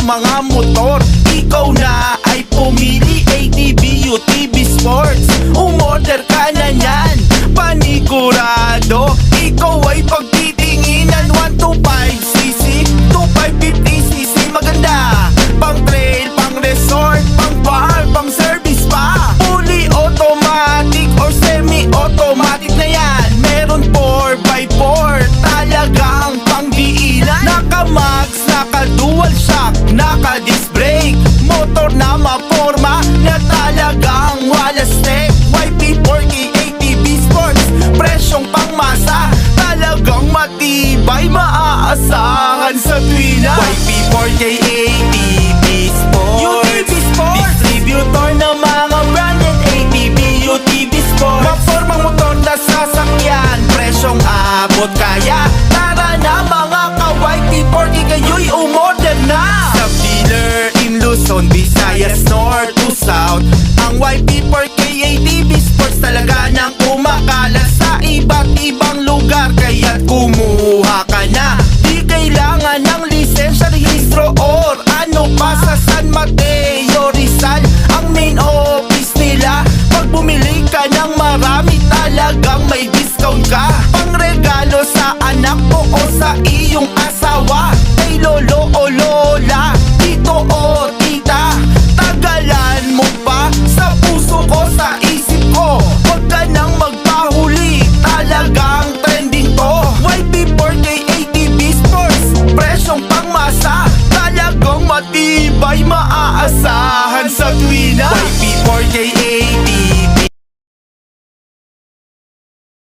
mga motor. Ikaw na ay pumili, ATV, UTV Sports. Umorder ka na nyan, panigurado. Ikaw ay pagtitinginan, 125cc, 2550cc. Maganda, pang trail, pang resort, pang farm, pang service pa. Fully automatic or semi-automatic na yan. Meron 4x4, talagang pangdiinan. Naka-max, naka-dual shock, naka-disc brake, motor na